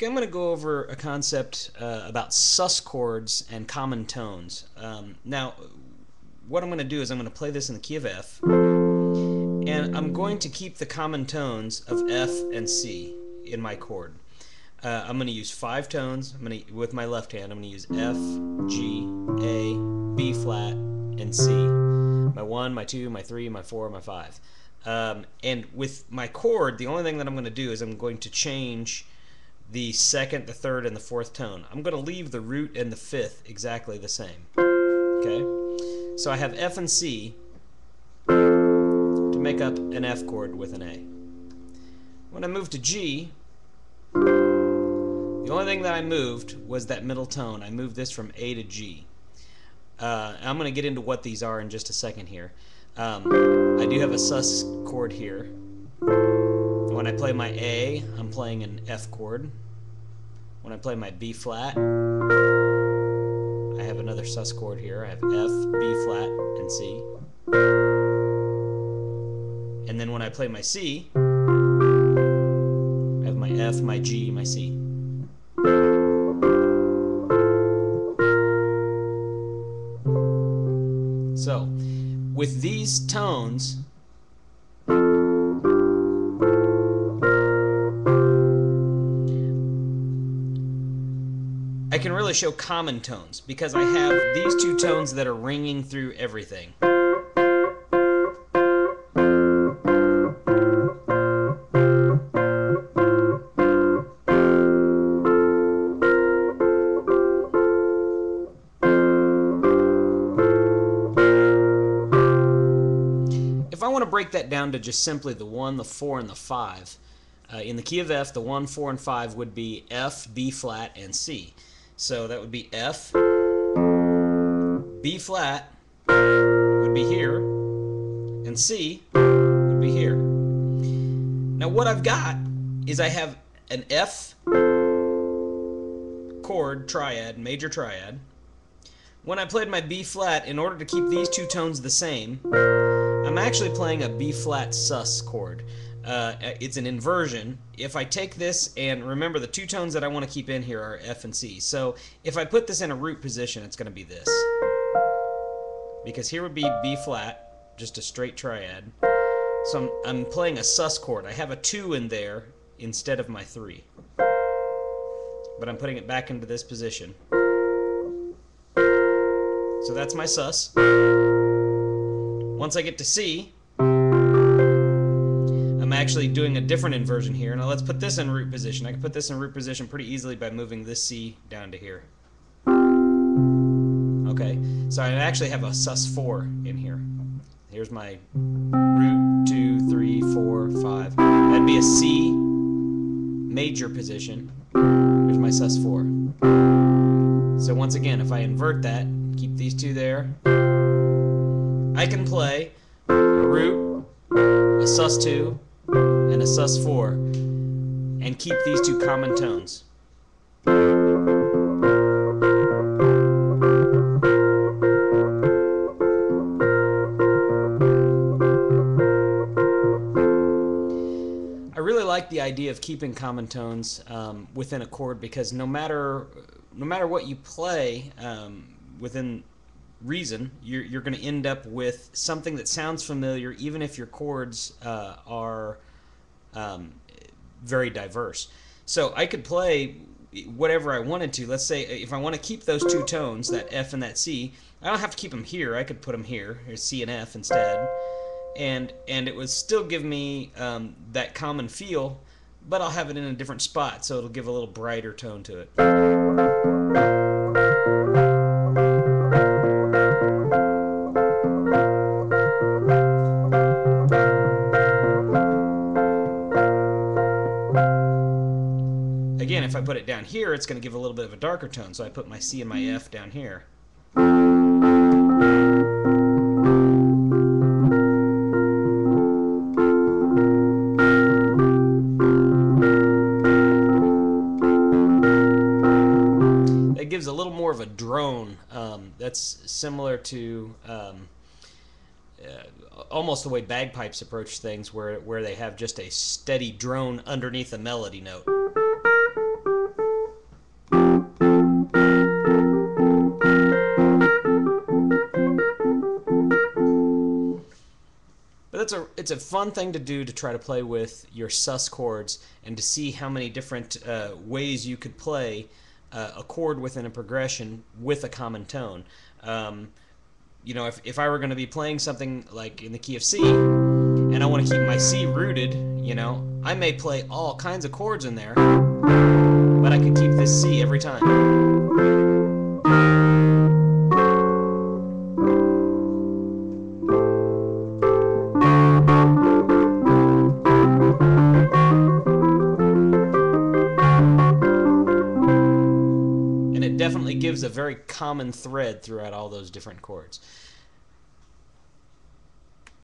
Okay, I'm going to go over a concept about sus chords and common tones. Now, what I'm going to do is I'm going to play this in the key of F, and I'm going to keep the common tones of F and C in my chord. I'm going to use 5 tones. With my left hand, I'm going to use F, G, A, B flat, and C. My 1, my 2, my 3, my 4, my 5. And with my chord, the only thing that I'm going to do is I'm going to change the 2nd, the 3rd, and the 4th tone. I'm going to leave the root and the 5th exactly the same. Okay? So I have F and C to make up an F chord with an A. When I move to G, the only thing that I moved was that middle tone. I moved this from A to G. I'm going to get into what these are in just a second here. I do have a sus chord here. When I play my A, I'm playing an F chord. When I play my B flat, I have another sus chord here. I have F, B flat, and C. And then when I play my C, I have my F, my G, my C. So, with these tones, I can really show common tones because I have these 2 tones that are ringing through everything. If I want to break that down to just simply the 1, the 4, and the 5, in the key of F, the 1, 4, and 5 would be F, B flat, and C. So that would be F, B flat would be here, and C would be here. Now what I've got is I have an F chord triad, major triad. When I played my B flat, in order to keep these 2 tones the same, I'm actually playing a B flat sus chord. It's an inversion. If I take this, and remember the 2 tones that I want to keep in here are F and C. So if I put this in a root position, it's going to be this. Because here would be B flat, just a straight triad. So I'm playing a sus chord. I have a 2 in there instead of my 3. But I'm putting it back into this position. So that's my sus. Once I get to C, I'm actually doing a different inversion here. Now let's put this in root position. I can put this in root position pretty easily by moving this C down to here. Okay, so I actually have a sus4 in here. Here's my root, 2, 3, 4, 5. That'd be a C major position. Here's my sus4. So once again, if I invert that, keep these 2 there, I can play a root, a sus2, and a sus4, and keep these 2 common tones. I really like the idea of keeping common tones within a chord because no matter what you play within reason, you're going to end up with something that sounds familiar even if your chords are very diverse. So I could play whatever I wanted to. Let's say if I want to keep those 2 tones, that F and that C, I don't have to keep them here. I could put them here, here's C and F instead, and it would still give me that common feel, but I'll have it in a different spot, so it'll give a little brighter tone to it. Again, if I put it down here, it's going to give a little bit of a darker tone, so I put my C and my F down here. That gives a little more of a drone. That's similar to almost the way bagpipes approach things, where they have just a steady drone underneath a melody note. it's a fun thing to do, to try to play with your sus chords and to see how many different ways you could play a chord within a progression with a common tone. You know, if I were going to be playing something like in the key of C, and I want to keep my C rooted, you know, I may play all kinds of chords in there, but I could keep this C every time. And it definitely gives a very common thread throughout all those different chords.